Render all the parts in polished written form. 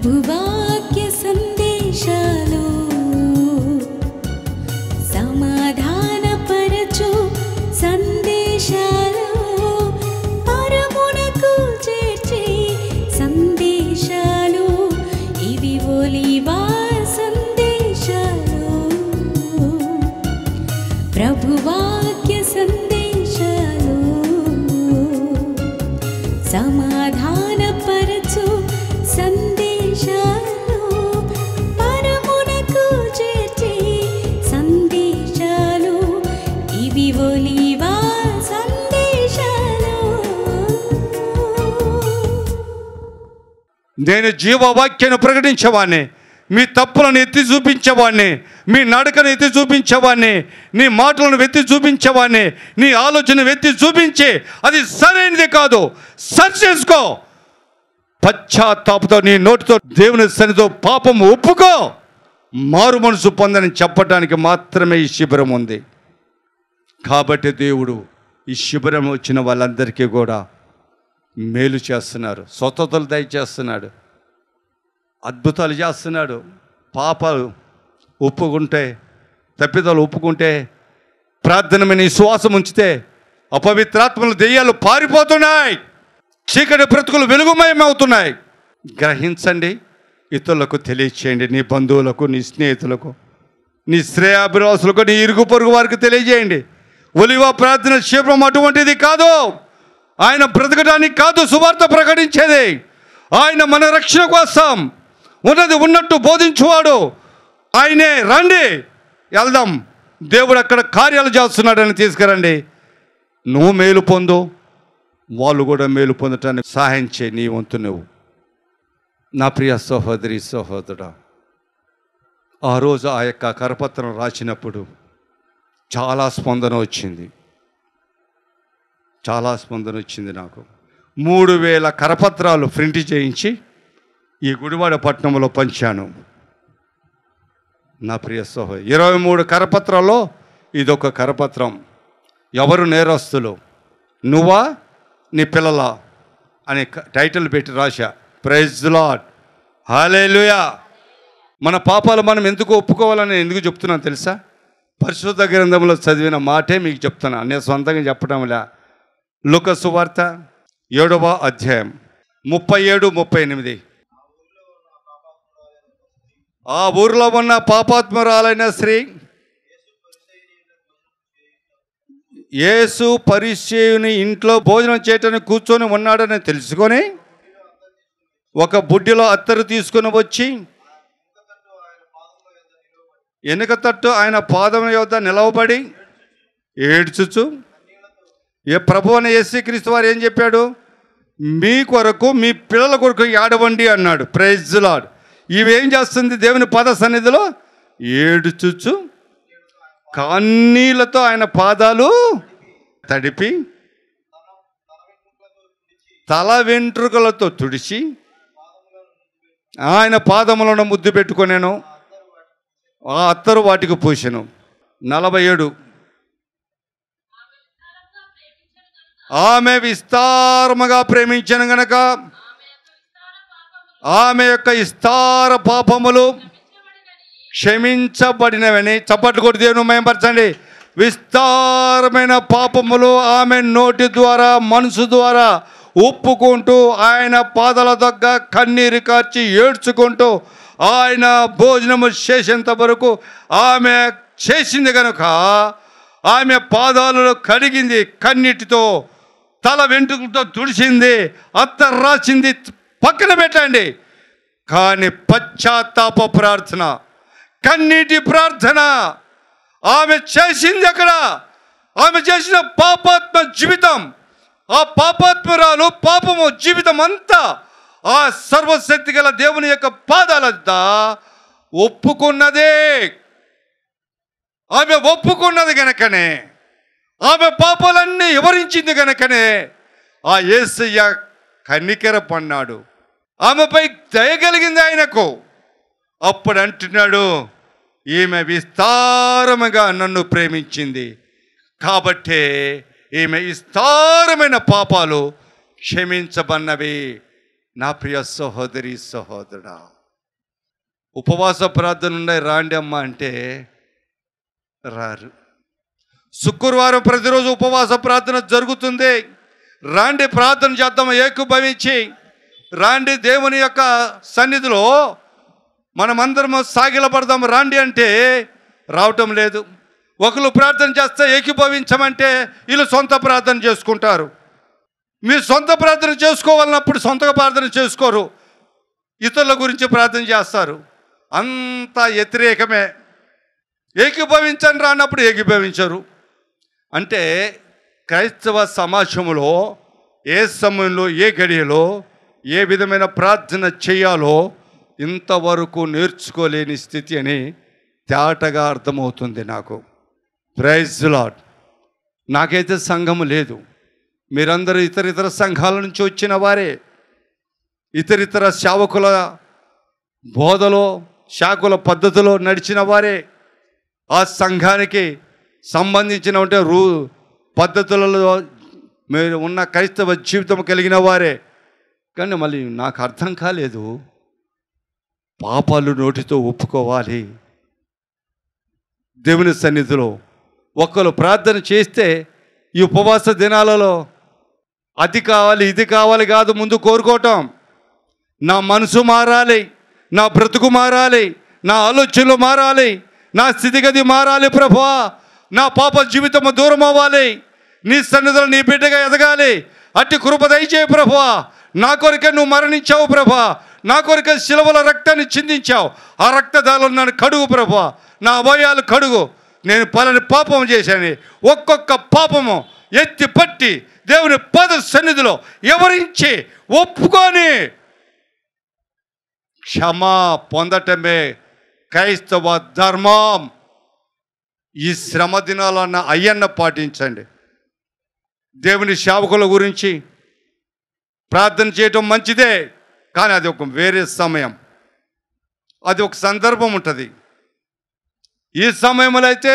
ప్రభువాక్య సందేశాలు సమాధానపరచు సందేశాలు పరమునకు చేర్చే సందేశాలు ఇవి ఒలీవా సందేశాలు ప్రభువాక్య సందేశాలు సమాధానపరచు సందేశాలు పరమునకు చేర్చే సందేశాలు ఇవి ఒలీవా సందేశాలు. నేను జీవవాక్యాన్ని ప్రకటించేవాడిని, మీ తప్పులను ఎత్తి చూపించేవాడిని, మీ నడకను ఎత్తి చూపించేవాడిని, నీ మాటలను ఎత్తి చూపించేవాడిని, నీ ఆలోచన ఎత్తి చూపించి అది సరైనది కాదు సరి చేసుకో, పశ్చాత్తాపంతో నీ నోటితో దేవుని సన్నిధితో పాపం ఒప్పుకో, మారు మనసు పొందని చెప్పడానికి మాత్రమే ఈ శిబిరం ఉంది. కాబట్టి దేవుడు ఈ శిబిరం వచ్చిన వాళ్ళందరికీ కూడా మేలు చేస్తున్నారు, స్వతంత్రతలు దయచేస్తున్నాడు, అద్భుతాలు చేస్తున్నాడు. పాపాలు ఒప్పుకుంటే, తప్పిదాలు ఒప్పుకుంటే, ప్రార్థన మీద విశ్వాసం ఉంచితే అపవిత్రాత్మలు దెయ్యాలు పారిపోతున్నాయి, చీకటి బ్రతుకులు వెలుగుమయమవుతున్నాయి. గ్రహించండి, ఇతరులకు తెలియచేయండి, నీ బంధువులకు, నీ స్నేహితులకు, నీ శ్రేయాభిలాసులకు, నీ ఇరుగు పొరుగు వారికి తెలియజేయండి. ఒలివ ప్రార్థన శిబిరం అటువంటిది కాదు. ఆయన బ్రతకడానికి కాదు సువార్త ప్రకటించేది, ఆయన మన రక్షణ కోసం ఉన్నది ఉన్నట్టు బోధించువాడు ఆయనే. రండి వెళ్దాం, దేవుడు అక్కడ కార్యాలు చేస్తున్నాడని తీసుకురండి. నువ్వు మేలు పొందు, వాళ్ళు కూడా మేలు పొందటానికి సహాయం చేయి, నీ వంతు నువ్వు. నా ప్రియ సహోదరి సహోదరుడా, ఆ రోజు ఆ యొక్క కరపత్రం రాసినప్పుడు చాలా స్పందన వచ్చింది, చాలా స్పందన వచ్చింది. నాకు 3000 కరపత్రాలు ప్రింట్ చేయించి ఈ గుడివాడ పట్టణంలో పంచాను. నా ప్రియ సహోదరి, 23 కరపత్రాల్లో ఇదొక కరపత్రం. ఎవరు నేరస్తులు, నువ్వా నీ పిల్లలా అని టైటిల్ పెట్టి రాశా. ప్రైజ్ ది లార్డ్, హల్లెలూయా. మన పాపాలు మనం ఎందుకు ఒప్పుకోవాలని ఎందుకు చెప్తున్నాను తెలుసా? పరిశుద్ధ గ్రంథంలో చదివిన మాటే మీకు చెప్తున్నా, నేను సొంతంగా చెప్పడంలా. లూకా సువార్త 7వ అధ్యాయం 37-38. ఆ ఊరిలో ఉన్న పాపాత్మురాలైన స్త్రీ యేసు పరిసయ్యుని ఇంట్లో భోజనం చేయటానికి కూర్చొని ఉన్నాడని తెలుసుకొని ఒక బుడ్డిలో అత్తరు తీసుకొని వచ్చి వెనుక తట్టు ఆయన పాదం యొద్ద నిలవబడి ఏడ్చుచు, ఏ ప్రభు అని యేసుక్రీస్తు వారు ఏం చెప్పాడు? మీ కొరకు మీ పిల్లల కొరకు ఏడవండి అన్నాడు. Praise the lord. ఇవేం చేస్తుంది? దేవుని పాద సన్నిధిలో ఏడుచుచు కన్నీళ్లతో ఆయన పాదాలు తడిపి తల వెంట్రుకలతో తుడిచి ఆయన పాదములను ముద్దు పెట్టుకొనేను, ఆ అత్తరు వాటికి పూసెను. 47. ఆమె విస్తారముగా ప్రేమించను గనక ఆమె యొక్క విస్తార పాపములు క్షమించబడినవని. చప్పట్లు కొట్టి దేవుని మహిమపరచండి. విస్తారమైన పాపములు ఆమె నోటి ద్వారా మనసు ద్వారా ఒప్పుకుంటూ ఆయన పాదాల దగ్గర కన్నీరు కార్చి ఏడ్చుకుంటూ ఆయన భోజనము చేసేంత వరకు ఆమె చేసింది కనుక ఆమె పాదాలను కడిగింది, కన్నీటితో తల వెంట్రుకలతో తుడిచింది, అత్తరు రాసింది, పక్కన పెట్టండి. కానీ పశ్చాత్తాప ప్రార్థన, కన్నీటి ప్రార్థన ఆమె చేసింది. అక్కడ ఆమె చేసిన పాపాత్మ జీవితం, ఆ పాపాత్మరాలు పాపము జీవితం అంతా ఆ సర్వశక్తి గల దేవుని యొక్క పాదాలంతా ఒప్పుకున్నదే. ఆమె ఒప్పుకున్నది గనకనే, ఆమె పాపాలన్నీ వివరించింది గనకనే ఆ యేసయ్య కనికర పన్నాడు, ఆమెపై దయగలిగింది ఆయనకు. అప్పుడు అంటున్నాడు, ఈమె విస్తారముగా నన్ను ప్రేమించింది కాబట్టే ఈమె విస్తారమైన పాపాలు క్షమించబన్నవి. నా ప్రియ సహోదరి సహోదరుడా, ఉపవాస ప్రార్థన ఉన్నాయి రాండి అమ్మ అంటే రారు. శుక్రవారం ప్రతిరోజు ఉపవాస ప్రార్థన జరుగుతుంది, రాండి ప్రార్థన చేద్దాం ఏకీభవించి, రాండి దేవుని యొక్క సన్నిధిలో మనమందరము సాగిలపడదాం రాండి అంటే రావటం లేదు. ఒకరు ప్రార్థన చేస్తే ఏకీభవించమంటే వీళ్ళు సొంత ప్రార్థన చేసుకుంటారు. మీరు సొంత ప్రార్థన చేసుకోవాలన్నప్పుడు సొంతగా ప్రార్థన చేసుకోరు, ఇతరుల గురించి ప్రార్థన చేస్తారు. అంతా వ్యతిరేకమే. ఏకీభవించని రానప్పుడు ఏకీభవించరు. అంటే క్రైస్తవ సమాజంలో ఏ సమయంలో ఏ గడియలో ఏ విధమైన ప్రార్థన చేయాలో ఇంతవరకు నేర్చుకోలేని స్థితి అని తేటగా అర్థమవుతుంది నాకు. Praise lord. నాకైతే సంఘము లేదు, మీరందరూ ఇతర సంఘాల నుంచి వచ్చిన వారే, ఇతర సేవకుల బోధలో శాఖల పద్ధతిలో నడిచిన వారే, ఆ సంఘానికి సంబంధించిన పద్ధతులలో మీరు ఉన్న క్రైస్తవ జీవితం కలిగిన వారే. కానీ మళ్ళీ నాకు అర్థం కాలేదు, పాపాలు నోటితో ఒప్పుకోవాలి దేవుని సన్నిధిలో. ఒకరు ప్రార్థన చేస్తే ఈ ఉపవాస దినాలలో అది కావాలి ఇది కావాలి కాదు, ముందు కోరుకోవటం. నా మనసు మారాలి, నా బ్రతుకు మారాలి, నా ఆలోచనలు మారాలి, నా స్థితిగతి మారాలి ప్రభువా, నా పాప జీవితము దూరం అవ్వాలి, నీ సన్నిధిలో నీ బిడ్డగా ఎదగాలి, అట్టి కృప దయచేయి ప్రభువా. నా కొరకే నువ్వు మరణించావు ప్రభువా, నా కొరకే శిలువల రక్తాన్ని చిందించావు, ఆ రక్తదారులు నన్ను కడుగు ప్రభువా, నా అవయాలు కడుగు. నేను పలాని పాపం చేశాను, ఒక్కొక్క పాపము ఎత్తి పట్టి దేవుని పద సన్నిధిలో ఎవరించి ఒప్పుకొని క్షమా పొందటమే క్రైస్తవ ధర్మం. ఈ శ్రమ దినాలన్న అయ్యన్న పాటించండి. దేవుని సేవకుల గురించి ప్రార్థన చేయటం మంచిదే, కానీ అది ఒక వేరే సమయం, అది ఒక సందర్భం ఉంటుంది. ఈ సమయంలో అయితే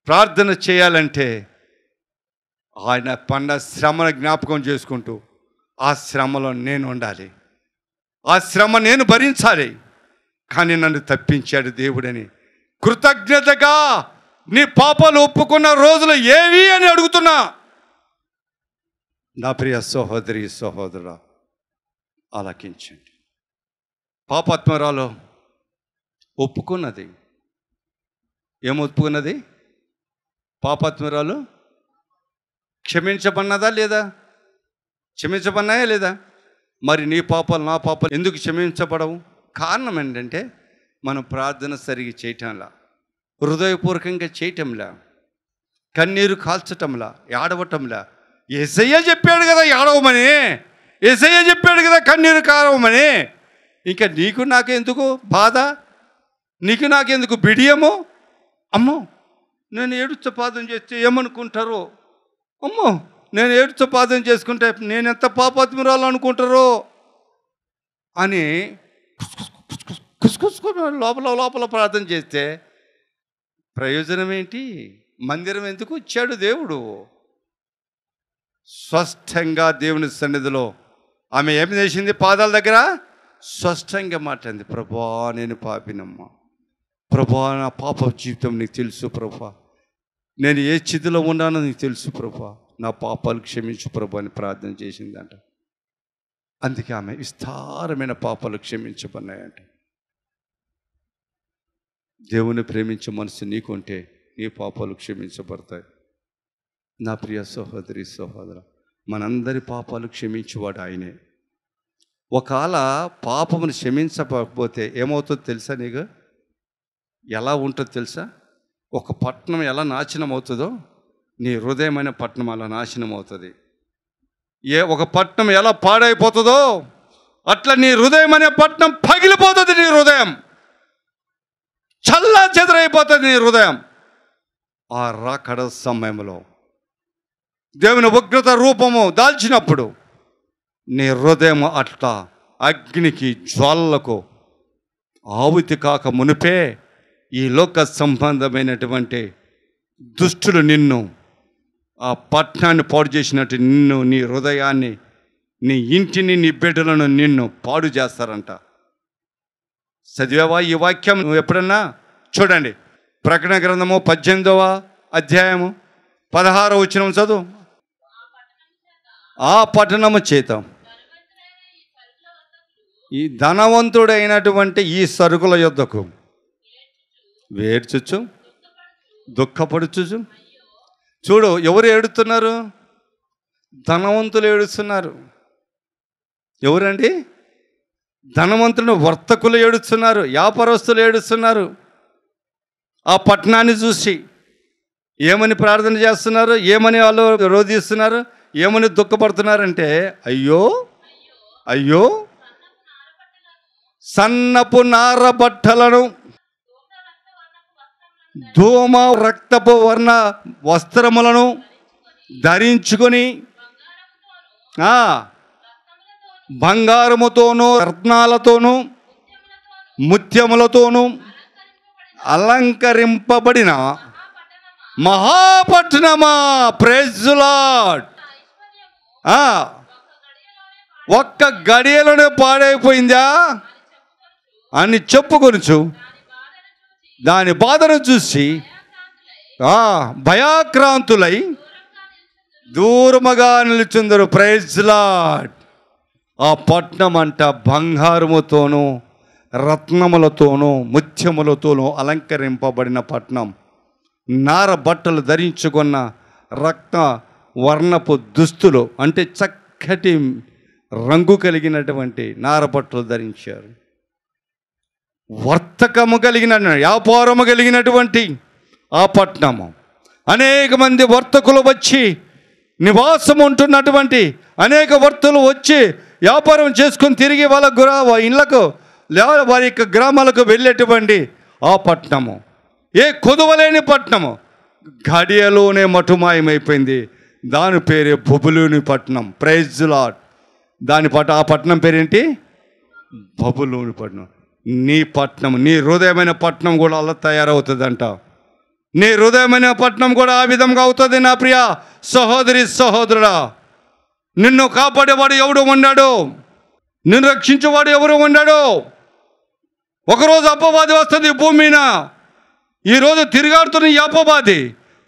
ప్రార్థన చేయాలంటే ఆయన పన్న శ్రమను జ్ఞాపకం చేసుకుంటూ ఆ శ్రమలో నేను ఉండాలి, ఆ శ్రమ నేను భరించాలి. కానీ నన్ను తప్పించాడు దేవుడని కృతజ్ఞతగా నీ పాపాలు ఒప్పుకున్న రోజులు ఏవి అని అడుగుతున్నా. నా ప్రియ సహోదరి సహోదరుడా, ఆలకించండి. పాపాత్మరాలు ఒప్పుకున్నది, ఏం ఒప్పుకున్నది? పాపాత్మరాలు క్షమించబడినదా లేదా? క్షమించబడినాయా లేదా? మరి నీ పాపాలు నా పాపాలు ఎందుకు క్షమించబడవు? కారణం ఏంటంటే మనం ప్రార్థన సరిగా చేయటంలా, హృదయపూర్వకంగా చేయటంలా, కన్నీరు కాల్చటంలా, ఏడవటంలా. యేసయ్య చెప్పాడు కదా ఏడవమని, యేసయ్య చెప్పాడు కదా కన్నీరు కారవమని. ఇంకా నీకు నాకెందుకు బాధ, నీకు నాకెందుకు బిడియము? అమ్మో నేను ఏడుచ పాదం చేస్తే ఏమనుకుంటారో, అమ్మో నేను ఏడుచ పాదం చేసుకుంటే నేను ఎంత పాపాత్మురాలు అనుకుంటారో అని కుసుకుసుకుని లోపల ప్రార్థన చేస్తే ప్రయోజనం ఏంటి? మందిరం ఎందుకు ఇచ్చాడు దేవుడు? స్పష్టంగా దేవుని సన్నిధిలో ఆమె ఏమి చేసింది? పాదాల దగ్గర స్పష్టంగా మాట్లాడింది, ప్రభువా నేను పాపినమ్మా, ప్రభువా నా పాప జీవితం నీకు తెలుసు ప్రభువా, నేను ఏ స్థితిలో ఉన్నానో నీకు తెలుసు ప్రభువా, నా పాపాలు క్షమించు ప్రభు అని ప్రార్థన చేసిందంట. అందుకే ఆమె విస్తారమైన పాపాలు క్షమించబడినాయంట. దేవుని ప్రేమించే మనసు నీకుంటే నీ పాపాలు క్షమించబడతాయి. నా ప్రియ సహోదరి సహోదర, మనందరి పాపాలు క్షమించేవాడు ఆయనే. ఒకవేళ పాపమును క్షమించకపోతే ఏమవుతుందో తెలుసా? నీకు ఎలా ఉంటుందో తెలుసా? ఒక పట్టణం ఎలా నాశనం అవుతుందో నీ హృదయమైన పట్టణం అలా నాశనం అవుతుంది. ఒక పట్టణం ఎలా పాడైపోతుందో అట్లా నీ హృదయం అనే పట్టణం పగిలిపోతుంది. నీ హృదయం చల్లా చెదరైపోతుంది. నీ హృదయం ఆ రాకడ సమయంలో దేవుని ఉగ్రత రూపము దాల్చినప్పుడు నీ హృదయం అట్లా అగ్నికి జ్వాలలకు ఆవుతి కాక మునిపే ఈ లోక సంబంధమైనటువంటి దుష్టులు నిన్ను, ఆ పట్టణాన్ని పాడు చేసినట్టు నిన్ను, నీ హృదయాన్ని, నీ ఇంటిని, నీ బిడ్డలను నిన్ను పాడు చేస్తారంట. చదివావా ఈ వాక్యం నువ్వు ఎప్పుడన్నా? చూడండి, ప్రకటన గ్రంథము 18వ అధ్యాయము 16వ వచనం చదువు. ఆ పట్టణము చేత ఈ ధనవంతుడైనటువంటి ఈ సరుకుల యొద్దకు వేర్చుచు దుఃఖపడుచు. చూడు, ఎవరు ఏడుస్తున్నారు? ధనవంతులు ఏడుస్తున్నారు. ఎవరండి? ధనవంతులు, వర్తకులు ఏడుస్తున్నారు, వ్యాపారస్తులు ఏడుస్తున్నారు. ఆ పట్టణాన్ని చూసి ఏమని ప్రార్థన చేస్తున్నారు? ఏమని వాళ్ళు రోధిస్తున్నారు? ఏమని దుఃఖపడుతున్నారంటే, అయ్యో అయ్యో సన్నపు నార బట్టలను, ధూమ రక్తపు వర్ణ వస్త్రములను ధరించుకొని బంగారముతోనూ రత్నాలతోనూ ముత్యములతోనూ అలంకరింపబడిన మహాపట్టణమా, ప్రైజ్ ది లార్డ్. ఒక్క గడియలోనే పాడైపోయిందా అని చెప్పుకొనుచు దాని బాధను చూసి భయాక్రాంతులై దూరముగా నిలుచుందరు. Praise the lord. ఆ పట్నం అంట బంగారముతోనూ రత్నములతోనూ ముత్యములతోనూ అలంకరింపబడిన పట్నం. నార బట్టలు ధరించుకున్న రక్త వర్ణపు దుస్తులు, అంటే చక్కటి రంగు కలిగినటువంటి నార బట్టలు ధరించారు. వర్తకము కలిగిన, వ్యాపారము కలిగినటువంటి ఆ పట్టణము. అనేక మంది వర్తకులు వచ్చి నివాసం ఉంటున్నటువంటి అనేక వర్తకులు వచ్చి వ్యాపారం చేసుకొని తిరిగి వాళ్ళ ఇళ్ళకు లేదా వారి యొక్క గ్రామాలకు వెళ్ళేటువంటి ఆ పట్టణము ఏ కొదువలేని పట్టణము గడియలోనే మటుమాయమైపోయింది. దాని పేరే బబులోని పట్టణం. Praise the lord. ఆ పట్టణం పేరేంటి? బబులోని పట్టణం. నీ పట్టణం, నీ హృదయమైన పట్టణం కూడా అలా తయారవుతుందంట. నీ హృదయమైన పట్టణం కూడా ఆ విధంగా అవుతుంది. నా ప్రియ సహోదరి సహోదరుడా, నిన్ను కాపాడేవాడు ఎవడు ఉన్నాడు? నిన్ను రక్షించేవాడు ఎవరు ఉన్నాడు? ఒకరోజు అపవాది వస్తుంది భూమి మీద. ఈరోజు తిరిగాడుతున్న ఈ అపవాది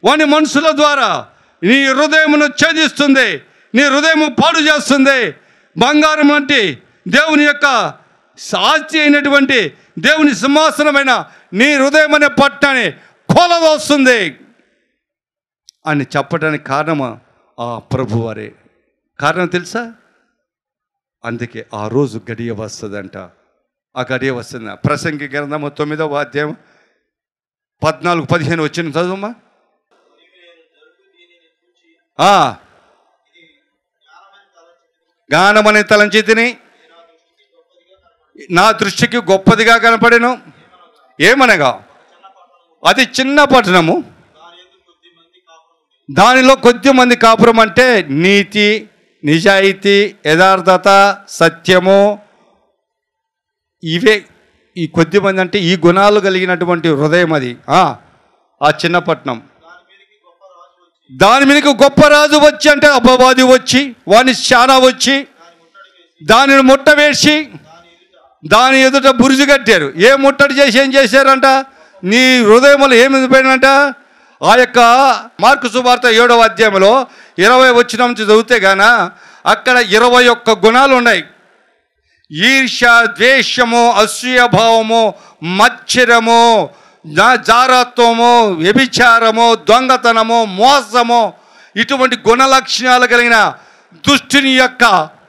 వాని మనుషుల ద్వారా నీ హృదయమును ఛేదిస్తుంది, నీ హృదయము పాడు చేస్తుంది. బంగారం అంటే దేవుని యొక్క సాక్షి అయినటువంటి దేవుని సింహాసనమైన నీ హృదయం అనే పట్టణాన్ని కోలదోస్తుంది అని చెప్పడానికి కారణమా ఆ ప్రభువారే. కారణం తెలుసా? అందుకే ఆ రోజు గడియ వస్తుందంట. ఆ గడియ వస్తుంది. ప్రసంగి గ్రంథము 9వ అధ్యాయం 14-15 వచ్చిన చదువుమా. జ్ఞానమని తలంచి తిని నా దృష్టికి గొప్పదిగా కనపడెను. ఏమనగా అది చిన్న పట్టణము, దానిలో కొద్ది మంది కాపురం. అంటే నీతి, నిజాయితీ, యథార్థత, సత్యము, ఇవే ఈ కొద్ది మంది. అంటే ఈ గుణాలు కలిగినటువంటి హృదయం అది ఆ చిన్న పట్టణం. దాని మీదకి గొప్ప రాజు వచ్చి, అంటే అపవాది వచ్చి వాని శానా వచ్చి దానిని ముట్ట వేసి దాని ఎదుట బురుజు కట్టారు. ఏ ముట్టడి చేసి ఏం చేశారంట? నీ హృదయంలో ఏమి పోయినంట? ఆ యొక్క మార్కు సువార్త 7వ అధ్యాయంలో 20 వచనం నుంచి చదివితే గాన అక్కడ 21 గుణాలు ఉన్నాయి. ఈర్ష్య, ద్వేషము, అసూయభావము, మత్సరము, జారత్వము, వ్యభిచారము, దొంగతనము, మోసము, ఇటువంటి గుణ లక్షణాలు కలిగిన దుష్టుని యొక్క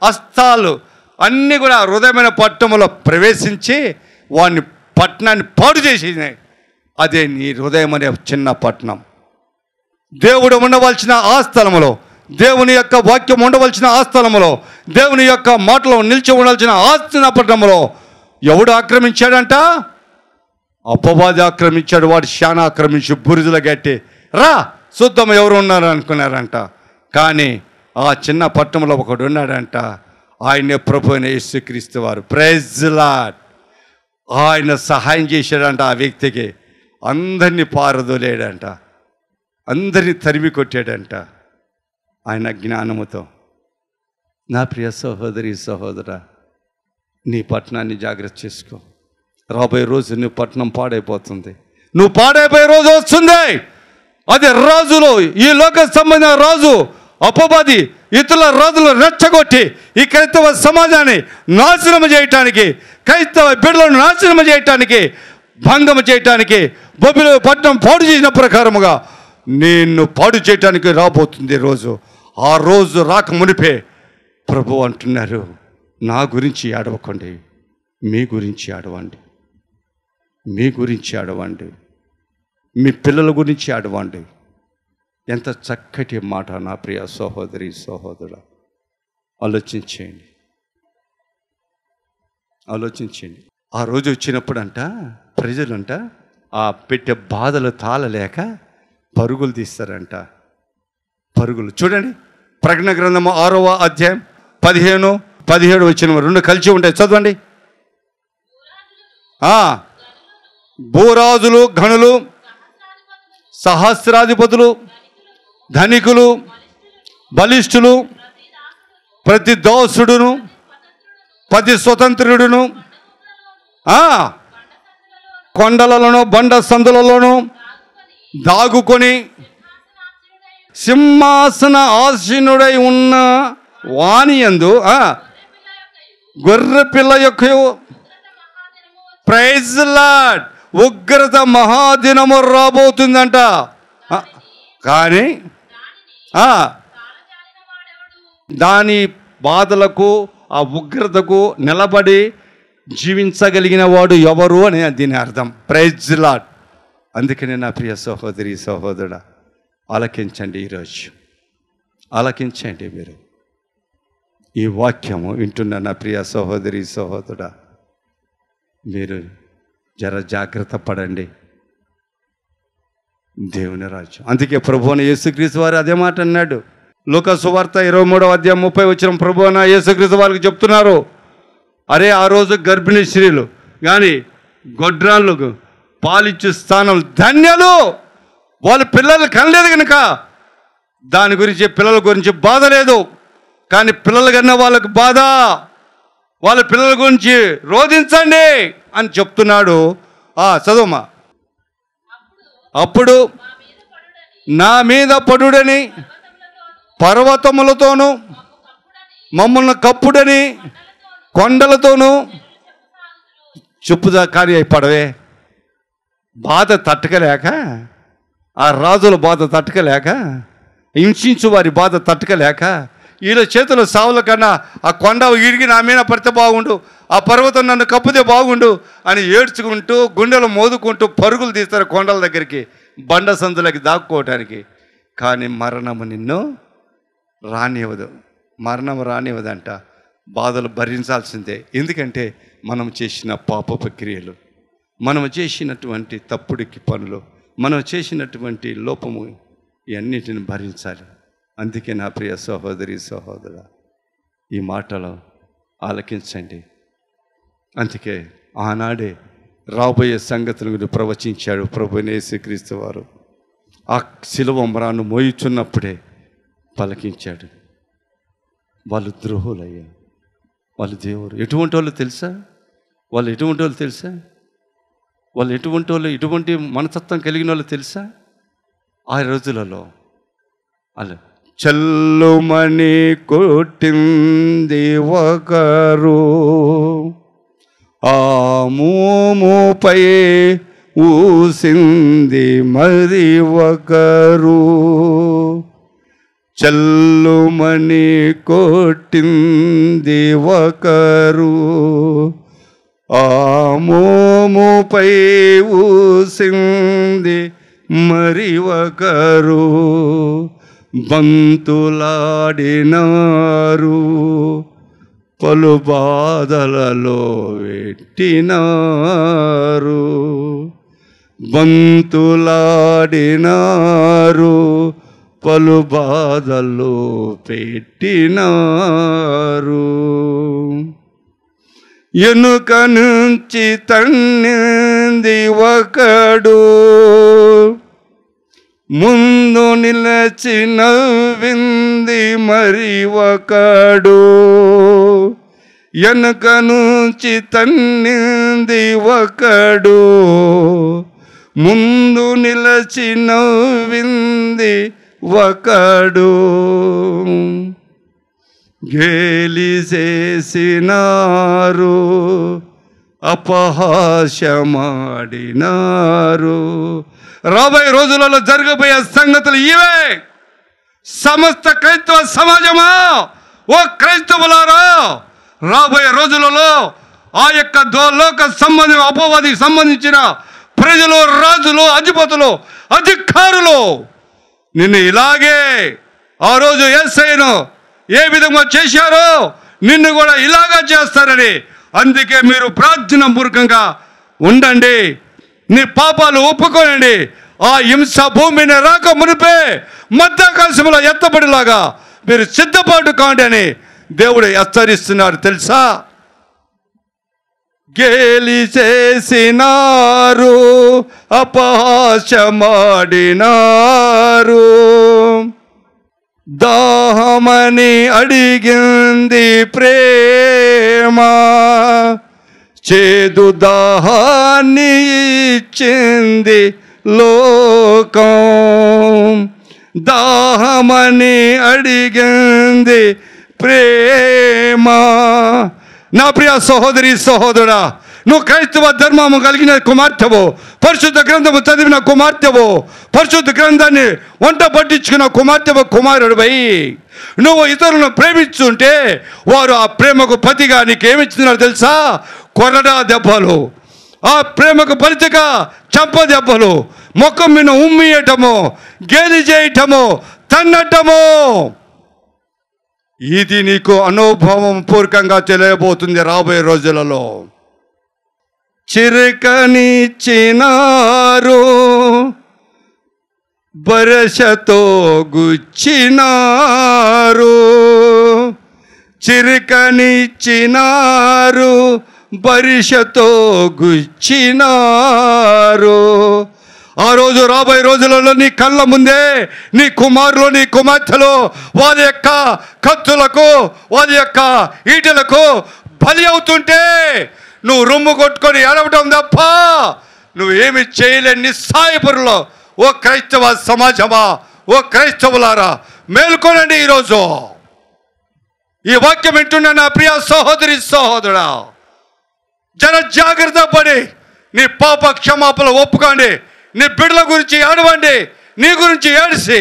హస్తాలు అన్నీ కూడా హృదయమైన పట్టణంలో ప్రవేశించి వాడిని పట్టణాన్ని పాడు చేసినాయి. అదే నీ హృదయం అనే చిన్న పట్టణం. దేవుడు ఉండవలసిన ఆ స్థలములో, దేవుని యొక్క వాక్యం ఉండవలసిన ఆ స్థలములో, దేవుని యొక్క మాటలో నిలిచి ఉండాల్సిన ఆ చిన్న పట్టణంలో ఎవడు ఆక్రమించాడంట? అపవాది ఆక్రమించాడు. వాడు శానా ఆక్రమించి బురుజుల గట్టి రా శుద్ధం ఎవరు ఉన్నారు అనుకున్నారంట. కానీ ఆ చిన్న పట్టణంలో ఒకడు ఉన్నాడంట. ఆయనే ప్రభు అయిన యేసుక్రీస్తు వారు. Praise the lord. ఆయన సహాయం చేశాడంట ఆ వ్యక్తికి. అందరినీ పారదోలేడంట, అందరినీ తరిమి కొట్టాడంట ఆయన జ్ఞానముతో. నా ప్రియ సహోదరి సహోదర, నీ పట్టణాన్ని జాగ్రత్త చేసుకో. రాబోయే రోజు నీ పట్టణం పాడైపోతుంది. నువ్వు పాడైపోయే రోజు వస్తుంది. అది రాజులు, ఈ లోక సంబంధించిన రాజు అపవాది ఇతరుల రాజులు రెచ్చగొట్టి ఈ క్రైస్తవ సమాజాన్ని నాశనం చేయటానికి, క్రైస్తవ బిడ్డలను నాశనం చేయటానికి, భంగం చేయటానికి, బొబ్బిలి పట్టణం పాడు చేసిన ప్రకారముగా నిన్ను పాడు చేయటానికి రాబోతుంది రోజు. ఆ రోజు రాక మునిపే ప్రభు అంటున్నారు, నా గురించి ఏడవకండి, మీ గురించి ఏడవండి, మీ గురించి ఏడవండి, మీ పిల్లల గురించి ఏడవండి. ఎంత చక్కటి మాట నా ప్రియ సహోదరి సహోదరుడు. ఆలోచించేయండి, ఆలోచించండి. ఆ రోజు వచ్చినప్పుడంట ప్రజలంట ఆ పెట్టే బాధలు తాళలేక పరుగులు తీస్తారంట. పరుగులు చూడండి, ప్రకటన గ్రంథము 6వ అధ్యాయం 15-17 వచ్చిన 2 కలిసి ఉంటాయి, చదవండి. భూరాజులు, గణులు, సహస్రాధిపతులు, ధనికులు, బలిష్ఠులు, ప్రతి దాసుడును, ప్రతి స్వతంత్రుడును, కొండలలోను బండ సందులలోను దాగుకొని సింహాసన ఆసీనుడై ఉన్న వానియందు గొర్రె పిల్ల యొక్క ప్రైజ్ లార్డ్ ఉగ్రత మహాదినము రాబోతుందంట. కానీ దాని బాధలకు, ఆ ఉగ్రతకు నిలబడి జీవించగలిగిన వాడు ఎవరు అని దీని అర్థం. Praise lord. అందుకనే నా ప్రియ సహోదరి సహోదరుడా, ఆలకించండి. ఈరోజు ఆలకించండి. మీరు ఈ వాక్యము వింటున్న నా ప్రియ సహోదరి సహోదరుడా, మీరు జర జాగ్రత్త పడండి. దేవుని రాజ్యం. అందుకే ప్రభువున యేసుక్రీస్తు వారు అదే మాట అన్నాడు. లూకా సువార్త 23వ అధ్యాయం 30 వచ్చిన ప్రభువున యేసుక్రీస్తు వారికి చెప్తున్నారు, అరే ఆ రోజు గర్భిణీ స్త్రీలు కానీ గొడ్రాళ్ళకు పాలిచ్చు స్థానం ధన్యులు, వాళ్ళ పిల్లలు కనలేదు కనుక దాని గురించి, పిల్లల గురించి బాధ లేదు. కానీ పిల్లలు కన్నా వాళ్ళకు బాధ, వాళ్ళ పిల్లల గురించి రోధించండి అని చెప్తున్నాడు. చదువుమా. అప్పుడు నా మీద పడుడని పర్వతములతోనూ మమ్మల్ని కప్పుడని కొండలతోనూ చెప్పుదా. కానీ పడవే బాధ తట్టుకలేక, ఆ రాజుల బాధ తట్టుకలేక, హింసించు వారి బాధ తట్టుకలేక, వీళ్ళ చేతుల సావుల కన్నా ఆ కొండ ఇడిగి నా మీద పడితే బాగుండు, ఆ పర్వతం నన్ను కప్పుతే బాగుండు అని ఏడ్చుకుంటూ గుండెలు మోదుకుంటూ పరుగులు తీస్తారు కొండల దగ్గరికి, బండ సందులకి దాక్కోవటానికి. కానీ మరణము నిన్ను రానివ్వదు, మరణం రానివ్వదంట. బాధలు భరించాల్సిందే. ఎందుకంటే మనం చేసిన పాపపు క్రియలు, మనం చేసినటువంటి తప్పుడికి పనులు, మనం చేసినటువంటి లోపము, ఇవన్నిటిని భరించాలి. అందుకే నా ప్రియ సహోదరి సహోదరా, ఈ మాటలు ఆలకించండి. అందుకే ఆనాడే రాబోయే సంగతుల గురించి ప్రవచించాడు ప్రభువైన యేసుక్రీస్తు వారు. ఆ శిలువ మ్రాను మోయుచున్నప్పుడే పలికించాడు. వాళ్ళు ద్రోహులయ్యా, వాళ్ళు దేవుడు. ఎటువంటి వాళ్ళు తెలుసా? వాళ్ళు ఎటువంటి వాళ్ళు తెలుసా? వాళ్ళు ఎటువంటి వాళ్ళు, ఎటువంటి మనస్తత్వం కలిగిన వాళ్ళు తెలుసా? ఆ రోజులలో అలా చల్లుమని కొట్టింది ఒకరు, ఆ మోముపై ఊసింది మరి ఒకరు. చల్లుమని కొట్టింది ఒకరు, ఆ మోముపై ఊసింది మరి ఒకరు. బంతులాడినారు, పలు బాధలలో పెట్టినారు. బంతులాడినారు, పలు బాధలు పెట్టినారు. ఎనుక నుంచి తన్నింది ఒకడు, ముందు నిలచి నవ్వింది మరి ఒకడు. వెనుక నుంచి తన్నింది ఒకడు, ముందు నిలచి నవ్వింది ఒకడు. గేలి చేసినారు, అపహాస్యమాడినారు. రాబోయే రోజులలో జరగబోయే సంగతులు ఇవే. సమస్త క్రైస్తవ సమాజమా, ఓ క్రైస్తవులారా, రాబోయే రోజులలో ఆ యొక్క లోక సంబంధం అపవాదికి సంబంధించిన ప్రజలు, రాజులు, అధిపతులు, అధికారులు నిన్ను ఇలాగే ఆ రోజు యేసయ్యను ఏ విధంగా చేశారో నిన్ను కూడా ఇలాగా చేస్తారని. అందుకే మీరు ప్రార్థన మూర్ఖంగా ఉండండి, నీ పాపాలు ఒప్పుకోనండి. ఆ హింస భూమిని రాక మునిపే మధ్యాకాశంలో ఎత్తబడిలాగా మీరు సిద్ధపాటు కాండి అని దేవుడు హెచ్చరిస్తున్నాడు తెలుసా. గేలి చేసినారు, అపహాస్యమాడినారు. దాహమని అడిగింది ప్రేమ, చేదు దాహాన్ని ఇచ్చింది లోకం. దాహమని అడిగింది ప్రేమ. నా ప్రియ సహోదరి సహోదరుడా, నువ్వు క్రైస్తవ ధర్మము కలిగిన కుమార్తెవు, పరిశుద్ధ గ్రంథము చదివిన కుమార్తెవు, పరిశుద్ధ గ్రంథాన్ని వంట పట్టించుకున్న కుమార్తెవు, కుమారుడిపై నువ్వు ఇతరులను ప్రేమిస్తుంటే వారు ఆ ప్రేమకు ప్రతిగా నీకేమిచ్చినారు తెలుసా? కొరడా దెబ్బలు. ఆ ప్రేమకు ఫలితగా చంప దెబ్బలు, ముఖం మీద ఉమ్మియటము, గేలి చేయటము, తన్నటము. ఇది నీకు అనుభవం పూర్వకంగా తెలియబోతుంది రాబోయే రోజులలో. చిరకనిచ్చినారు, బరసతో గుచ్చినారు. చిరకనిచ్చినారు, బరిషతో గుచ్చినారు. ఆ రోజు రాబోయే రోజులలో నీ కళ్ళ ముందే నీ కుమారులు, నీ కుమార్తెలు వారి యొక్క కత్తులకు, వారి యొక్క ఈటలకు బలి అవుతుంటే నువ్వు రొమ్ము కొట్టుకొని ఏడవటం తప్ప నువ్వు ఏమి చేయలేని నిస్సాయపరులు. ఓ క్రైస్తవ సమాజమా, ఓ క్రైస్తవులారా, మేల్కొనండి. ఈరోజు ఈ వాక్యం వింటున్న నా ప్రియ సహోదరి సహోదరుడా, జర జాగ్రత్త పడి నీ పాప క్షమాపణ ఒప్పుకోండి. నీ బిడ్డల గురించి ఏడవండి, నీ గురించి ఏడిసి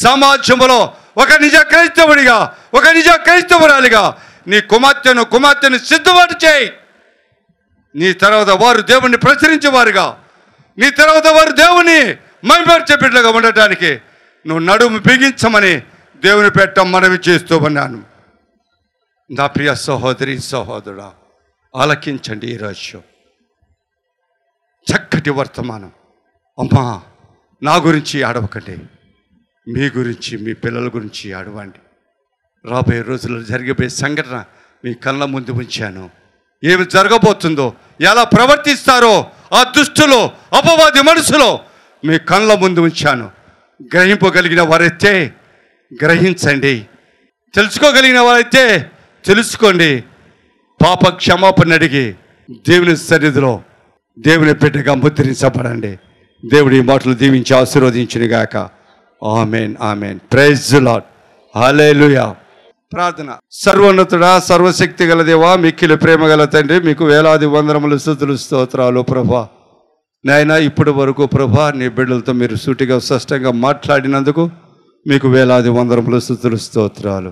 సమాజంలో ఒక నిజ క్రైస్తవుడిగా, ఒక నిజ క్రైస్తవురాలిగా నీ కుమార్తెను సిద్ధపాటు చేయి. నీ తర్వాత వారు దేవుణ్ణి ప్రచురించేవారుగా, నీ తర్వాత వారు దేవుని మైమరిచే బిడ్డలుగా ఉండటానికి నువ్వు నడుము బిగించమని దేవుని పెట్ట మనవి చేస్తూ ఉన్నాను. నా ప్రియ సహోదరి సహోదరుడా, ఆలకించండి. ఈరోజు చక్కటి వర్తమానం. అమ్మా, నా గురించి ఆడవకండి, మీ గురించి, మీ పిల్లల గురించి ఆడవండి. రాబోయే రోజుల్లో జరిగిపోయే సంఘటన మీ కళ్ళ ముందు ఉంచాను. ఏమి జరగబోతుందో, ఎలా ప్రవర్తిస్తారో ఆ దుష్టులు, అపవాది మనుషులు మీ కళ్ళ ముందు ఉంచాను. గ్రహింపగలిగిన వారైతే గ్రహించండి, తెలుసుకోగలిగిన వారైతే తెలుసుకోండి. పాప క్షమాపణ అడిగి దేవుని సన్నిధిలో దేవుని బిడ్డగా ముద్రించబడండి. దేవుడి ఈ మాటలు దీవించి ఆశీర్వదించును గాక. ఆమెన్, ఆమెన్. Praise the Lord. హల్లెలూయా. ప్రార్థన. సర్వోన్నతుడా, సర్వశక్తి గల దేవా, మిక్కిలి ప్రేమ గల తండ్రి, మీకు వేలాది వందనములు, స్తుతులు, స్తోత్రాలు ప్రభా. నాయనా, ఇప్పటి వరకు ప్రభా నీ బిడ్డలతో మీరు సూటిగా స్పష్టంగా మాట్లాడినందుకు మీకు వేలాది వందనములు, స్తుతులు, స్తోత్రాలు.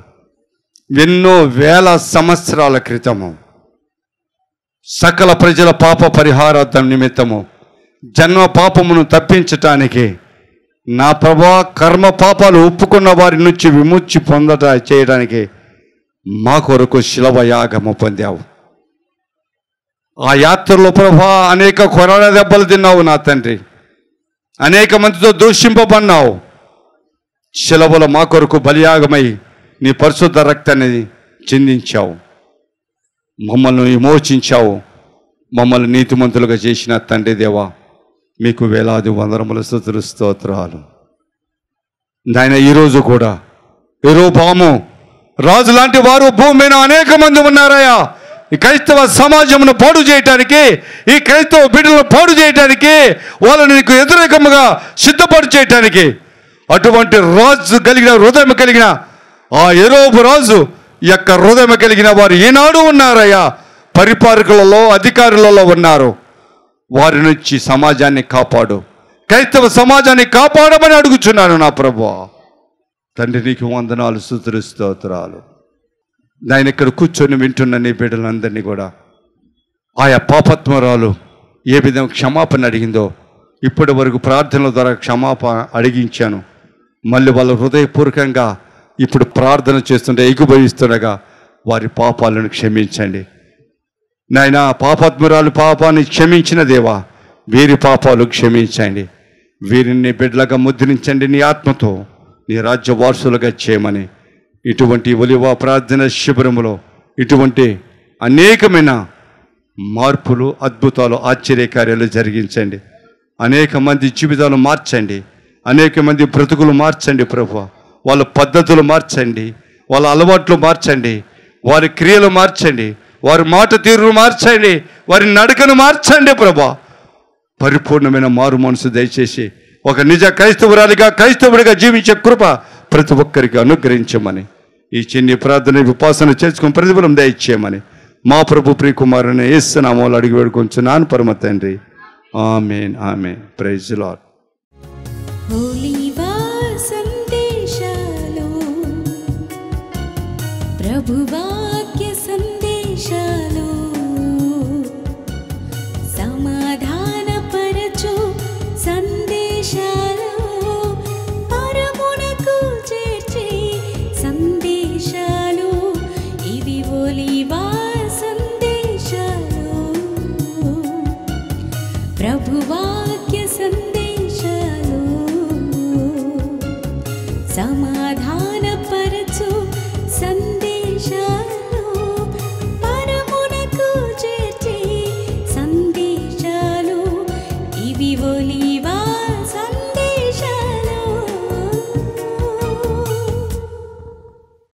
ఎన్నో వేల సంవత్సరాల క్రితము సకల ప్రజల పాప పరిహారార్థం నిమిత్తము, జన్మ పాపమును తప్పించటానికి, నా ప్రభా కర్మ పాపాలు ఒప్పుకున్న వారి నుంచి విముక్తి చేయడానికి మా కొరకు శిలవ యాగము పొందావు. ఆ యాత్రలో ప్రభా అనేక కొరడ దెబ్బలు తిన్నావు నా తండ్రి, అనేక మందితో దూషింపబడినావు. శిలవలో మా కొరకు బలియాగమై నీ పరిశుద్ధ రక్తాన్ని చిందించావు, మమ్మల్ని విమోచించావు, మమ్మల్ని నీతిమంతులుగా చేసిన తండ్రి దేవా, మీకు వేలాది వందనములు, స్తుతులు, స్తోత్రాలు. నాయన, ఈరోజు కూడా యెరోబాము రాజు లాంటి వారు భూమి మీద అనేక మంది ఉన్నారయ్యా. ఈ క్రైస్తవ సమాజమును పాడు చేయటానికి, ఈ క్రైస్తవ బిడ్డలను పాడు చేయటానికి, వాళ్ళని నీకు వ్యతిరేకముగా సిద్ధపరిచేయటానికి అటువంటి రాజు కలిగిన హృదయం కలిగిన ఆ యెరోబు రాజు యొక్క హృదయం కలిగిన వారు ఈనాడు ఉన్నారయ్యా. పరిపాలకులలో, అధికారులలో ఉన్నారు. వారి నుంచి సమాజాన్ని కాపాడు, క్రైస్తవ సమాజాన్ని కాపాడమని అడుగుచున్నాను నా ప్రభువా. తండ్రి నీకు వందనాలు, స్తుతులు, స్తోత్రాలు. ఆయన ఇక్కడ కూర్చొని వింటున్న నీ బిడ్డలందరినీ కూడా ఆయా పాపత్మరాలు ఏ విధంగా క్షమాపణ అడిగిందో ఇప్పటి వరకు ప్రార్థనల ద్వారా క్షమాపణ అడిగించాను. మళ్ళీ వాళ్ళు హృదయపూర్వకంగా ఇప్పుడు ప్రార్థన చేస్తుంటే ఎగుబడిస్తుండగా వారి పాపాలను క్షమించండి నాయనా. పాపాత్మురాలు పాపాన్ని క్షమించిన దేవా, వీరి పాపాలు క్షమించండి. వీరిని బిడ్డలుగా ముద్రించండి నీ ఆత్మతో, నీ రాజ్య వారసులుగా చేయమని ఇటువంటి ఒలివ ప్రార్థన శిబిరములో ఇటువంటి అనేకమైన మార్పులు, అద్భుతాలు, ఆశ్చర్యకార్యాలు జరిగించండి. అనేక మంది జీవితాలు మార్చండి, అనేక మంది బ్రతుకులు మార్చండి ప్రభువా. వాళ్ళ పద్ధతులు మార్చండి, వాళ్ళ అలవాట్లు మార్చండి, వారి క్రియలు మార్చండి, వారి మాట తీరును మార్చండి, వారి నడకను మార్చండి ప్రభువా. పరిపూర్ణమైన మారు మనసు దయచేసి ఒక నిజ క్రైస్తవురాలిగా, క్రైస్తవుడిగా జీవించే కృప ప్రతి ఒక్కరికి అనుగ్రహించమని, ఈ చిన్ని ప్రార్థన ఉపాసన చేసుకుని ప్రతిఫలం దయచేయమని మా ప్రభు ప్రియకుమారుని యేసు నామములో అడిగి వేడుకొంచున్నాను పరమ తండ్రి. ఆమేన్, ఆమేన్. Praise the Lord. ఒలివ సందేశాలు, ప్రభువాక్య సందేశాలు, సమాధానపరచు సందేశాలు, పరమునకు చేర్చే సందేశాలు, ఇవి ఒలివ సందేశాలు, ప్రభువాక్య సందేశాలు, సమాధాన